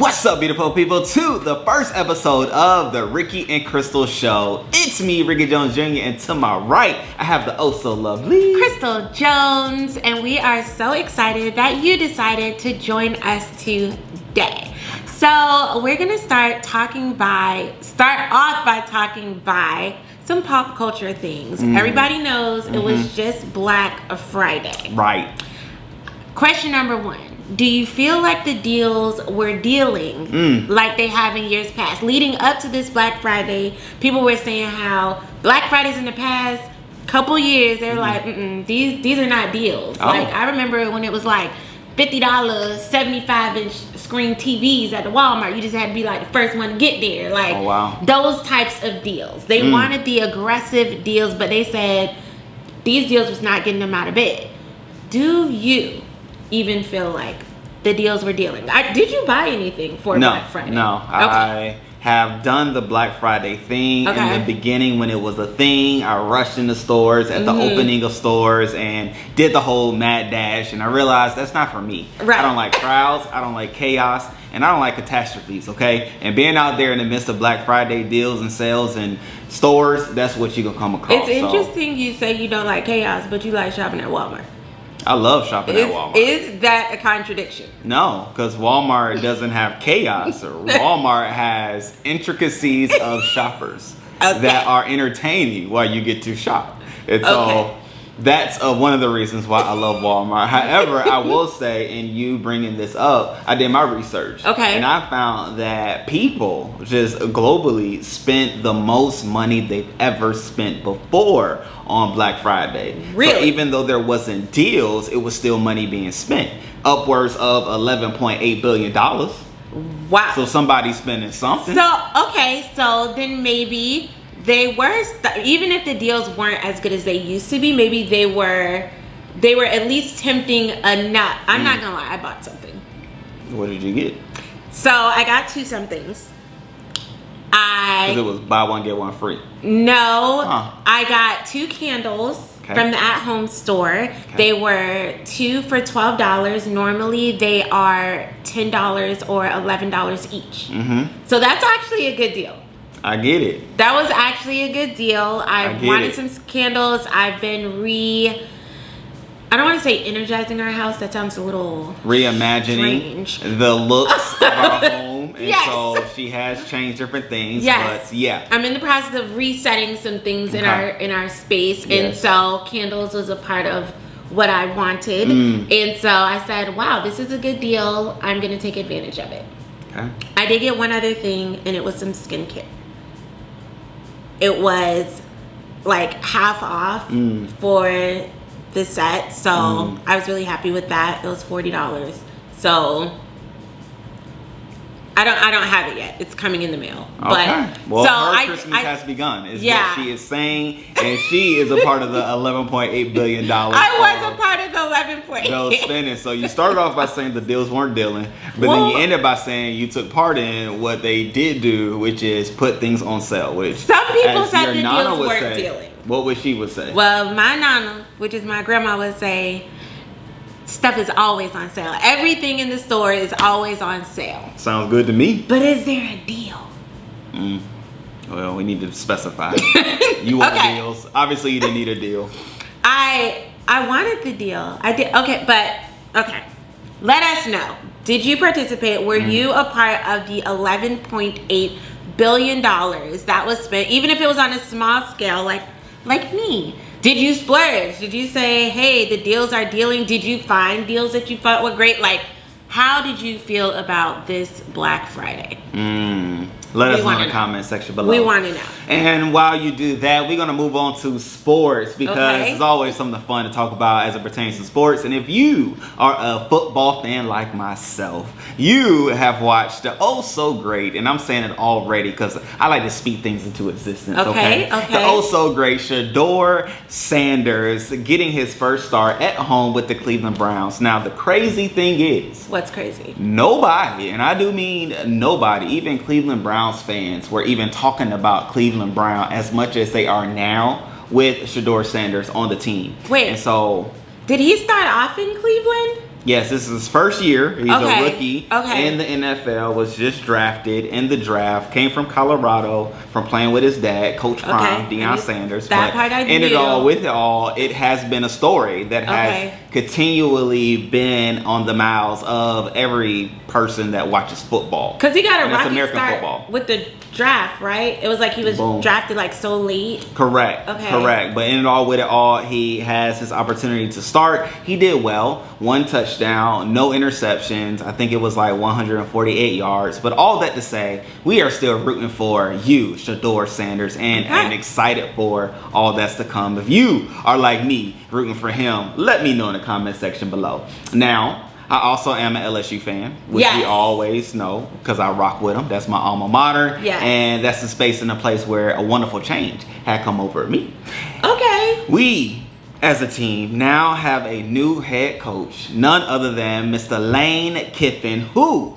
What's up, beautiful people, to the first episode of the Rickey and Chrystle Show. It's me, Rickey Jones Jr., and to my right, I have the oh so lovely Chrystle Jones, and we are so excited that you decided to join us today. So we're gonna start off by talking by some pop culture things. Everybody knows it was just Black Friday. Right. Question number one. Do you feel like the deals were dealing like they have in years past? Leading up to this Black Friday, people were saying how Black Fridays in the past couple years, they were like, these are not deals. Oh. Like, I remember when it was like $50, 75-inch screen TVs at the Walmart. You just had to be like the first one to get there. Like, oh, wow. Those types of deals. They wanted the aggressive deals, but they said these deals was not getting them out of bed. Do you even feel like the deals were dealing? Did you buy anything for Black Friday? No. Okay. I have done the Black Friday thing in the beginning when it was a thing. I rushed into stores at the opening of stores and did the whole mad dash, and I realized that's not for me. Right. I don't like crowds, I don't like chaos, and I don't like catastrophes, okay? And being out there in the midst of Black Friday deals and sales and stores, that's what you're gonna come across. It's interesting you say you don't like chaos, but you like shopping at Walmart. I love shopping at Walmart. Is that a contradiction? No, because Walmart doesn't have chaos. Walmart has intricacies of shoppers that are entertaining while you get to shop. And so that's one of the reasons why I love Walmart. However, I will say, and you bringing this up, I did my research. Okay. And I found that people just globally spent the most money they've ever spent before on Black Friday. Really? So even though there wasn't deals, it was still money being spent. Upwards of $11.8 billion. Wow. So somebody's spending something. So then maybe they were, even if the deals weren't as good as they used to be, maybe they were at least tempting enough. I'm not gonna lie, I bought something. What did you get? So I got two somethings. Because it was buy one, get one free. No, I got two candles from the at-home store. They were two for $12. Normally they are $10 or $11 each. So that's actually a good deal. I get it. That was actually a good deal. I wanted some candles. I've been I don't want to say energizing our house. That sounds a little reimagining strange. The looks of our home. And so she has changed different things. Yes. But yeah. I'm in the process of resetting some things in our space. And so candles was a part of what I wanted. And so I said, wow, this is a good deal. I'm going to take advantage of it. Okay. I did get one other thing, and it was some skincare. It was like half off for the set, so I was really happy with that. It was $40. So I don't have it yet. It's coming in the mail. Okay. Well, so her Christmas has begun, is what she is saying, and she is a part of the $11.8 billion. I was a part of the 11.8. Those spending. So you started off by saying the deals weren't dealing, but then you ended by saying you took part in what they did do, which is put things on sale. Which some people said the deals weren't dealing. What would she would say? Well, my nana, which is my grandma, would say stuff is always on sale. Everything in the store is always on sale. Sounds good to me. But is there a deal? Well, we need to specify. You want deals. Obviously, you didn't need a deal. I wanted the deal. I did. Okay. Let us know. Did you participate? Were you a part of the $11.8 billion that was spent? Even if it was on a small scale, like me. Did you splurge? Did you say, hey, the deals are dealing? Did you find deals that you thought were great? Like, how did you feel about this Black Friday? Let us know in the comment section below. We want to know. And while you do that, we're going to move on to sports, because it's always something fun to talk about as it pertains to sports. And if you are a football fan like myself, you have watched the oh so great, and I'm saying it already because I like to speed things into existence. Okay. The oh so great Shedeur Sanders getting his first start at home with the Cleveland Browns. Now, the crazy thing is, what's crazy? Nobody, and I do mean nobody, even Cleveland Browns fans were even talking about Cleveland Brown as much as they are now with Shedeur Sanders on the team. Wait. And so, did he start off in Cleveland? Yes, this is his first year. He's a rookie Okay. in the NFL, was just drafted in the draft, came from Colorado from playing with his dad, Coach Prime, Deion Sanders. That part I in knew. it all, with it all, it has been a story that has continually been on the mouths of every person that watches football. Because he got a rocky American start football. with the draft, right? It was like he was drafted like so late. Correct. Okay. Correct. But in it all, with it all, he has his opportunity to start. He did well. 1 touchdown, no interceptions. I think it was like 148 yards. But all that to say, we are still rooting for you, Shador Sanders, and excited for all that's to come. If you are like me, rooting for him, let me know in the comment section below. Now, I also am an LSU fan, which we always know because I rock with them. That's my alma mater. And that's the space and a place where a wonderful change had come over me. Okay. We, as a team, now have a new head coach, none other than Mr. Lane Kiffin, who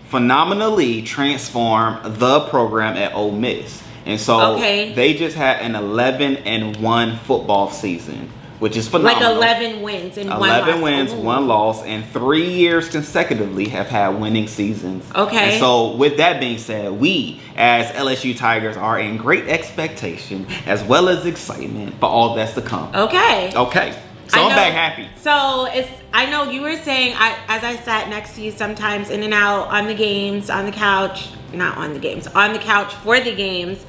phenomenally transformed the program at Ole Miss. And so they just had an 11-1 football season, which is phenomenal. Like 11 wins and 1 loss. 11 wins, 1 loss, and 3 years consecutively have had winning seasons. Okay. And so with that being said, we as LSU Tigers are in great expectation as well as excitement for all that's to come. Okay. Okay. So I'm back happy. So I know you were saying, as I sat next to you sometimes in and out on the games, on the couch, not on the games, on the couch for the games,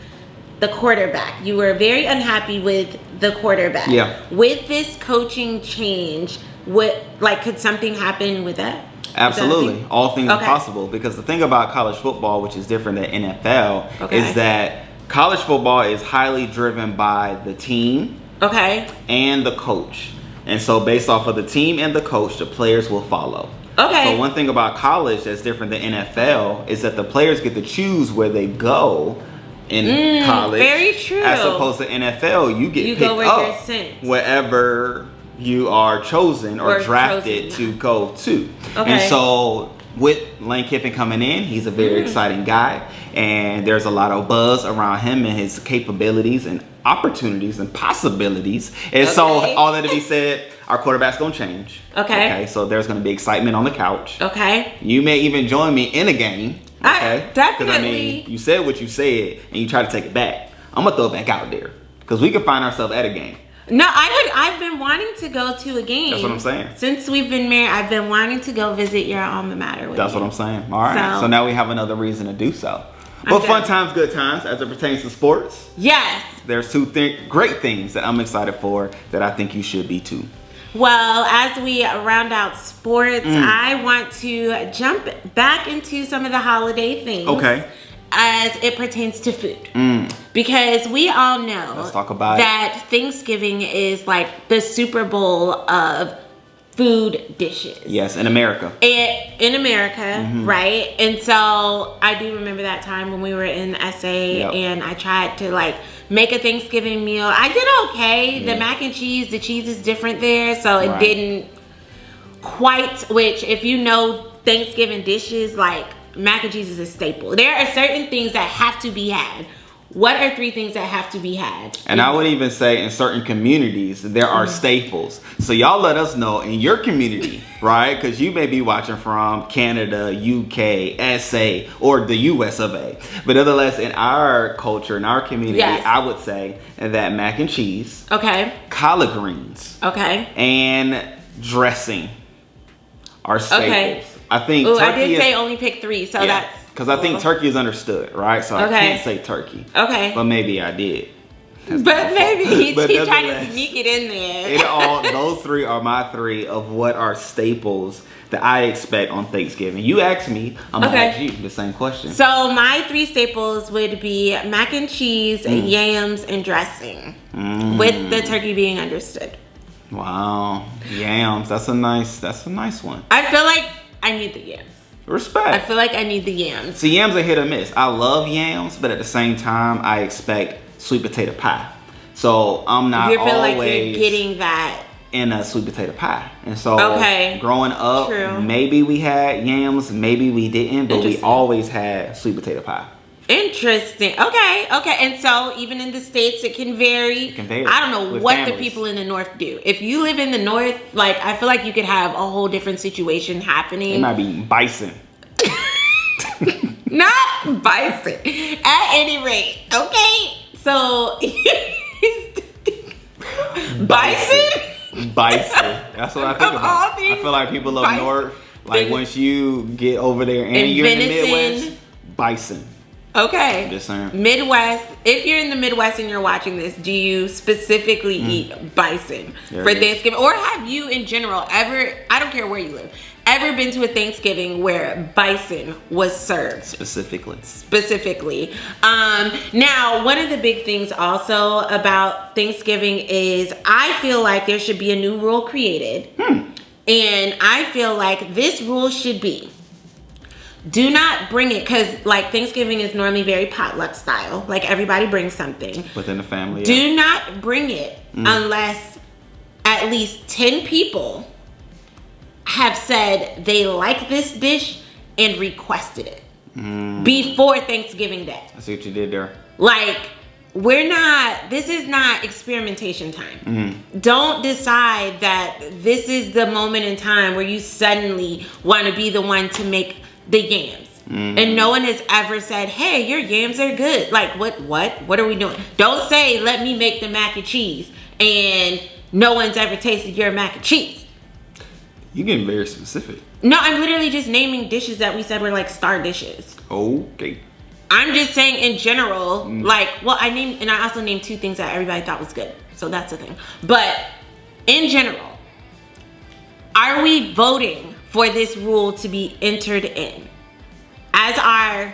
the quarterback. You were very unhappy with the quarterback. Yeah. With this coaching change, could something happen with that? Absolutely. All things are possible, because the thing about college football, which is different than NFL, is that college football is highly driven by the team and the coach. And so based off of the team and the coach, the players will follow. So one thing about college that's different than NFL is that the players get to choose where they go in college. Very true. As opposed to NFL, you get picked up wherever you are chosen or drafted to go to. And so with Lane Kiffin coming in, he's a very exciting guy, and there's a lot of buzz around him and his capabilities and opportunities and possibilities. And so all that to be said, our quarterback's gonna change. Okay, so there's gonna be excitement on the couch. You may even join me in a game. Definitely. Because I mean, you said what you said and you try to take it back. I'm gonna throw it back out there because we can find ourselves at a game. No, I've been wanting to go to a game. That's what I'm saying. Since we've been married, I've been wanting to go visit your alma mater with That's what I'm saying. All right. So now we have another reason to do so. But fun times, good times, as it pertains to sports. Yes. There's 2 great things that I'm excited for that I think you should be too. Well, as we round out sports, I want to jump back into some of the holiday things. As it pertains to food. Because we all know Let's talk about that Thanksgiving is like the Super Bowl of food dishes. Yes, in America. In America, right? And so I do remember that time when we were in SA and I tried to make a Thanksgiving meal. I did okay. The mac and cheese, the cheese is different there, so it didn't quite, which if you know Thanksgiving dishes, mac and cheese is a staple. There are certain things that have to be had. What are 3 things that have to be had? And I would even say in certain communities, there are staples. So y'all let us know in your community, right? Because you may be watching from Canada, UK, SA, or the US of A. But nevertheless, in our culture, in our community, I would say that mac and cheese, collard greens, and dressing are staples. I think turkey I did say only pick 3, so that's... Because I think turkey is understood, right? So I can't say turkey. But maybe I did. But maybe he tried to sneak it in there. Those 3 are my 3 of what are staples that I expect on Thanksgiving. You asked me, I'm going to ask you the same question. So my 3 staples would be mac and cheese, yams, and dressing. With the turkey being understood. Wow. Yams. That's a nice one. I feel like I need the yams. Respect. I feel like I need the yams. See, yams are hit or miss. I love yams, but at the same time, I expect sweet potato pie. So I'm not feel always like you're getting that in a sweet potato pie. And so growing up, maybe we had yams, maybe we didn't, but we always had sweet potato pie. Interesting. Okay. And so even in the States, it can vary. It can vary I don't know with what families. the people in the North do. If you live in the North, like, I feel like you could have a whole different situation happening. They might be eating bison. Not bison. At any rate, okay? So, bison? Bison. That's what I think about. I feel like people up north, like once you get over there and you're in the Midwest, bison. Okay. Just saying. Midwest. If you're in the Midwest and you're watching this, do you specifically eat bison for Thanksgiving? Or have you in general ever, I don't care where you live, ever been to a Thanksgiving where bison was served? Specifically. Now, one of the big things also about Thanksgiving is I feel like there should be a new rule created. And I feel like this rule should be, do not bring it, because like Thanksgiving is normally very potluck style. Like everybody brings something. Within the family. Do not bring it unless at least 10 people have said they like this dish and requested it before Thanksgiving Day. I see what you did there. Like, this is not experimentation time. Don't decide that this is the moment in time where you suddenly want to be the one to make the yams. And no one has ever said, hey, your yams are good. Like, what are we doing? Don't say, let me make the mac and cheese, and no one's ever tasted your mac and cheese. You're getting very specific. No, I'm literally just naming dishes that we said were like star dishes. Okay. I'm just saying in general, like, well, I also named 2 things that everybody thought was good. So that's the thing. But in general, are we voting for this rule to be entered in? As our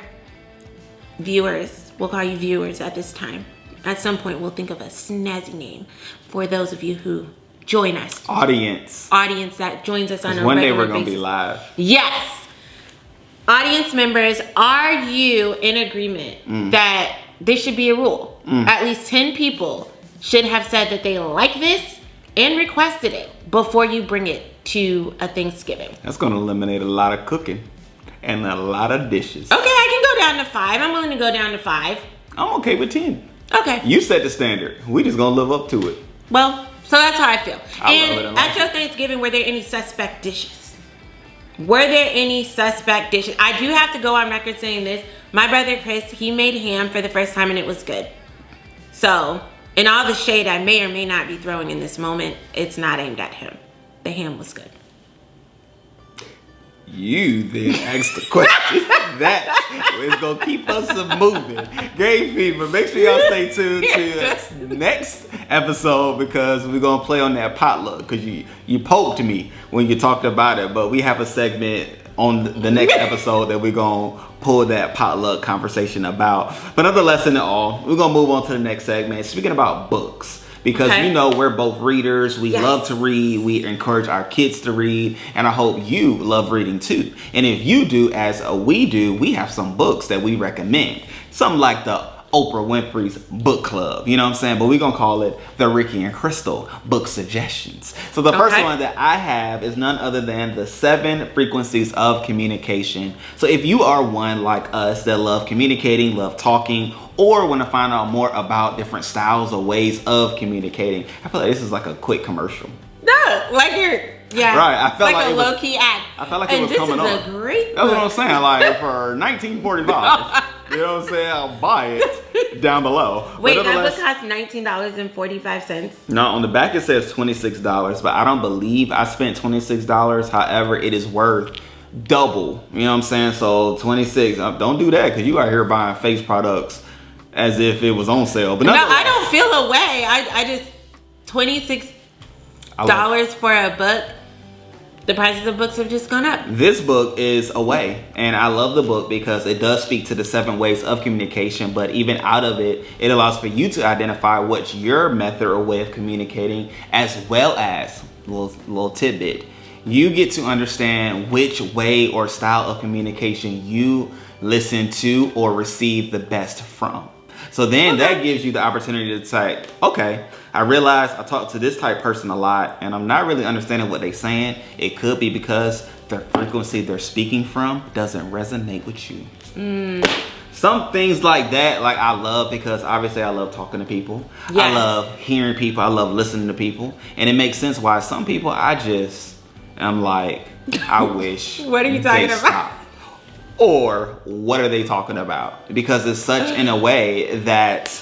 viewers, we'll call you viewers at this time. At some point, we'll think of a snazzy name for those of you who join us. Audience that joins us on a one regular day we're gonna basis. be live. Yes. Audience members, are you in agreement that this should be a rule? At least 10 people should have said that they like this and requested it before you bring it to a Thanksgiving. That's gonna eliminate a lot of cooking and a lot of dishes. Okay, I can go down to 5. I'm willing to go down to 5. I'm okay with 10. Okay. You set the standard. We just gonna live up to it. Well, so that's how I feel. I love it. At your Thanksgiving, were there any suspect dishes? I do have to go on record saying this. My brother Chris, he made ham for the first time and it was good. So, in all the shade I may or may not be throwing in this moment, it's not aimed at him. The ham was good. You then asked the question. That is going to keep us moving. Great fever. Make sure y'all stay tuned to the next episode because we're going to play on that potluck because you poked me when you talked about it. But we have a segment on the next episode that we're going to pull that potluck conversation about. But nonetheless, in all, we're going to move on to the next segment. Speaking about books. Because you know we're both readers. We love to read. We encourage our kids to read. And I hope you love reading too. And if you do, as we do, we have some books that we recommend. Something like the Oprah Winfrey's book club. You know what I'm saying? But we're going to call it the Rickey and Chrystle book suggestions. So the first one that I have is none other than the 7 frequencies of communication. So if you are one like us that love communicating, love talking, or want to find out more about different styles or ways of communicating, I feel like this is like a quick commercial. No, like you're, right. I felt like a low key ad. I felt like it was coming on. And this is a great book. That's what I'm saying. Like for $19.45, you know what I'm saying? I'll buy it down below. Wait, that book costs $19.45. No, on the back it says $26, but I don't believe I spent $26. However, it is worth double. You know what I'm saying? So 26. Don't do that because you out here buying face products as if it was on sale. But no, I don't feel a way. I just $26 for a book. The prices of books have just gone up. This book is a way, and I love the book because it does speak to the 7 ways of communication, but even out of it, it allows for you to identify what's your method or way of communicating, as well as, little tidbit, you get to understand which way or style of communication you listen to or receive the best from. So then that gives you the opportunity to say, okay, I realize I talk to this type person a lot and I'm not really understanding what they're saying. It could be because the frequency they're speaking from doesn't resonate with you. some things like that, like I love, because obviously I love talking to people. Yes. I love hearing people. I love listening to people. And it makes sense why some people I'm like, I wish. What are you talking about? Stop. Or what are they talking about? Because it's such in a way that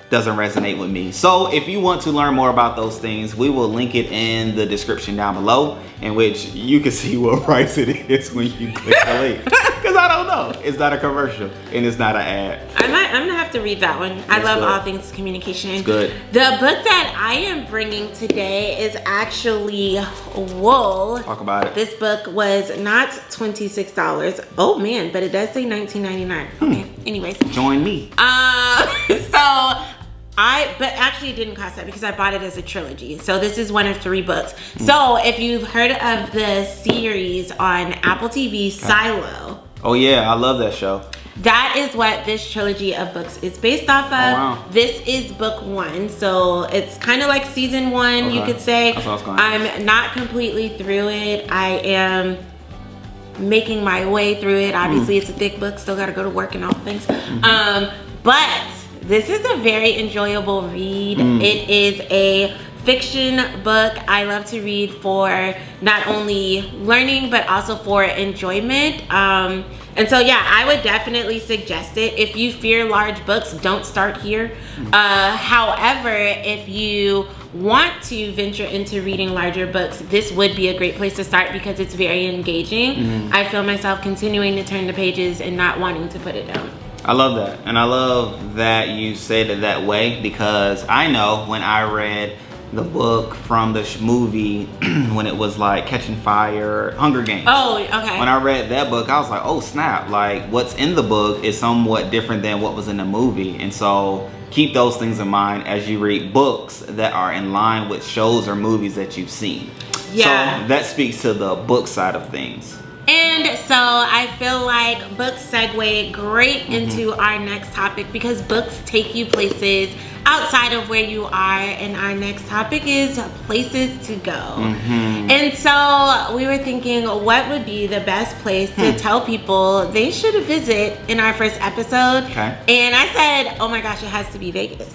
doesn't resonate with me. So if you want to learn more about those things, we will link it in the description down below, in which you can see what price it is when you click the link. Because I don't know. It's not a commercial and it's not an ad. I'm gonna have to read that one. I love all things communication. It's good. The book that I am bringing today is actually Wool. Talk about it. This book was not $26. Oh man, but it does say $19.99. Okay, anyways. Join me. But actually it didn't cost that because I bought it as a trilogy. So this is one of 3 books. So if you've heard of the series on Apple TV, Silo. Oh yeah, I love that show. That is what this trilogy of books is based off of. Oh, wow. This is book 1. So it's kind of like season 1, you could say. That's what I was going I'm not completely through it. I am making my way through it. Obviously it's a thick book, still gotta go to work and all things. But this is a very enjoyable read. It is a fiction book. I love to read for not only learning, but also for enjoyment. And so, yeah, I would definitely suggest it. If you fear large books, don't start here. However, if you want to venture into reading larger books, this would be a great place to start because it's very engaging. I feel myself continuing to turn the pages and not wanting to put it down. I love that. And I love that you said it that way, because I know when I read the book from the movie when it was like Catching Fire, Hunger Games. Oh, okay. When I read that book, I was like, oh snap, like what's in the book is somewhat different than what was in the movie. And so keep those things in mind as you read books that are in line with shows or movies that you've seen. Yeah. So that speaks to the book side of things. And so I feel like books segue great into our next topic because books take you places outside of where you are, and our next topic is places to go. And so we were thinking, what would be the best place to tell people they should visit in our first episode? Okay. And I said, oh my gosh, it has to be Vegas.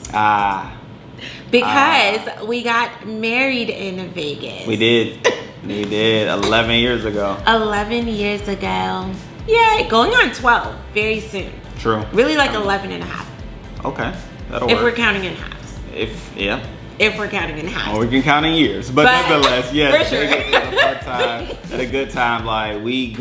Because we got married in Vegas. We did. We did 11 years ago. 11 years ago. Yeah, going on 12 very soon. True. Really like 11 and a half. Okay, that'll if work. we're counting in halves. If we're counting in halves. Or we can count in years. But nonetheless, yes. For sure. At a good time, like we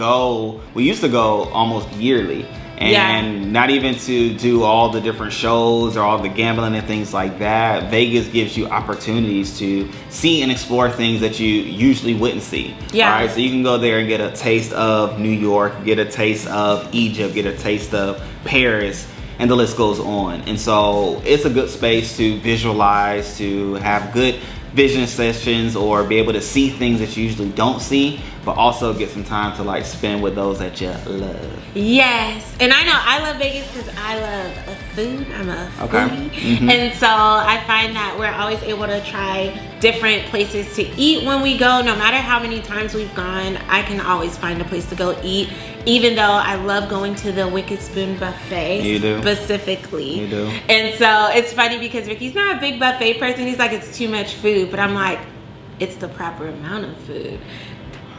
used to go almost yearly. And not even to do all the different shows or all the gambling and things like that. Vegas gives you opportunities to see and explore things that you usually wouldn't see. Yeah. All right, so you can go there and get a taste of New York, get a taste of Egypt, get a taste of Paris, and the list goes on. And so it's a good space to visualize, to have good vision sessions, or be able to see things that you usually don't see, but also get some time to like spend with those that you love. Yes, and I know I love Vegas because I love food. I'm a foodie. And so I find that we're always able to try different places to eat when we go. No matter how many times we've gone, I can always find a place to go eat. Even though I love going to the Wicked Spoon buffet. You do. Specifically. You do. And so it's funny because Ricky's not a big buffet person. He's like, it's too much food. But I'm like, it's the proper amount of food.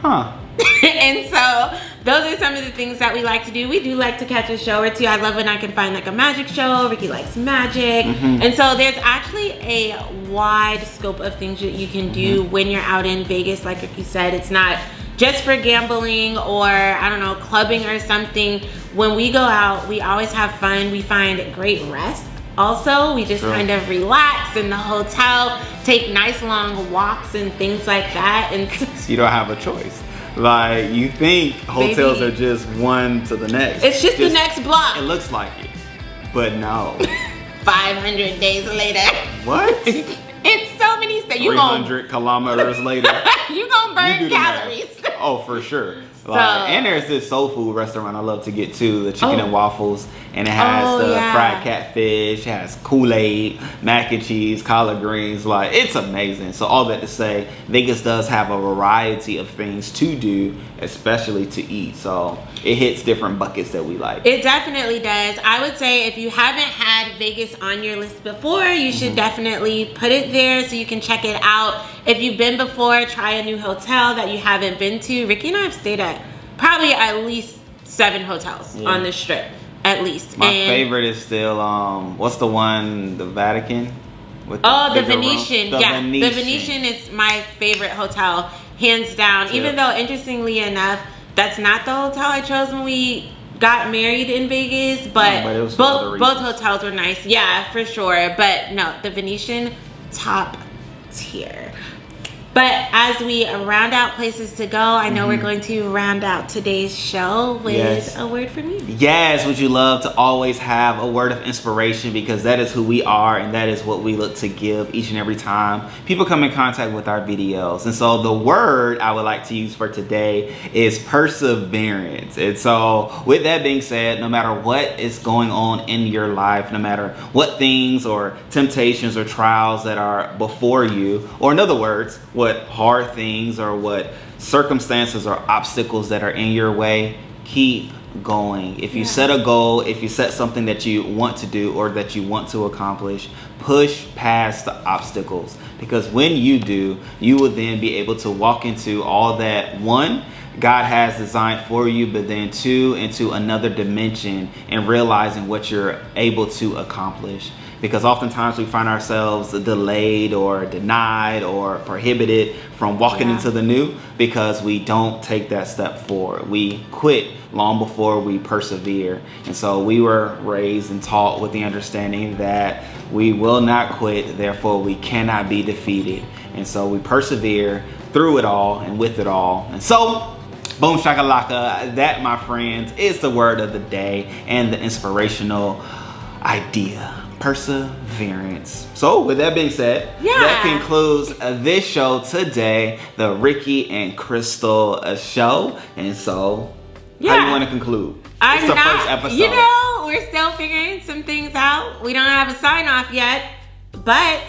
Huh. And so those are some of the things that we like to do. We do like to catch a show or two. I love when I can find like a magic show. Ricky likes magic. And so there's actually a wide scope of things that you can do when you're out in Vegas. Like Ricky said, it's not just for gambling or, I don't know, clubbing or something. When we go out, we always have fun. We find great rest. Also, we just kind of relax in the hotel, take nice long walks and things like that. And so you don't have a choice. Like, you think hotels are just one to the next. It's just the next block. It looks like it, but no. 500 days later. What? It's so many steps. 300 kilometers later. You gonna burn calories. Oh, for sure. And there's this soul food restaurant I love to get too, the chicken and waffles, and it has fried catfish, it has Kool-Aid, mac and cheese, collard greens. Like, it's amazing. So all that to say, Vegas does have a variety of things to do, especially to eat. So it hits different buckets that we like. It definitely does. I would say if you haven't had Vegas on your list before, you should definitely put it there so you can check it out. If you've been before, try a new hotel that you haven't been to. Ricky and I have stayed at probably at least 7 hotels on the Strip, at least. My favorite is still, what's the one, the Vatican? With the Venetian. The Venetian is my favorite hotel, hands down. Even though, interestingly enough, that's not the hotel I chose when we got married in Vegas, but both hotels were nice. Yeah, for sure. But no, the Venetian, top tier. But as we round out places to go, I know we're going to round out today's show with a word from you. Yes, would you love to always have a word of inspiration, because that is who we are and that is what we look to give each and every time people come in contact with our videos. And so the word I would like to use for today is perseverance. And so with that being said, no matter what is going on in your life, no matter what things or temptations or trials that are before you, or in other words, what hard things or what circumstances or obstacles that are in your way, keep going. If you set a goal, if you set something that you want to do or that you want to accomplish, push past the obstacles, because when you do, you will then be able to walk into all that, one, God has designed for you, but then 2, into another dimension and realizing what you're able to accomplish. Because oftentimes we find ourselves delayed or denied or prohibited from walking into the new because we don't take that step forward. We quit long before we persevere. And so we were raised and taught with the understanding that we will not quit, therefore we cannot be defeated. And so we persevere through it all and with it all. And so, boom shakalaka, that, my friends, is the word of the day and the inspirational idea. Perseverance. So with that being said, that concludes this show today, the Rickey and Chrystle Show. And so how do you want to conclude? It's the first episode. You know, we're still figuring some things out. We don't have a sign off yet, but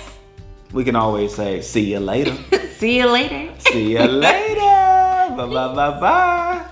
we can always say see you later. See you later. See you later. Bye bye bye bye.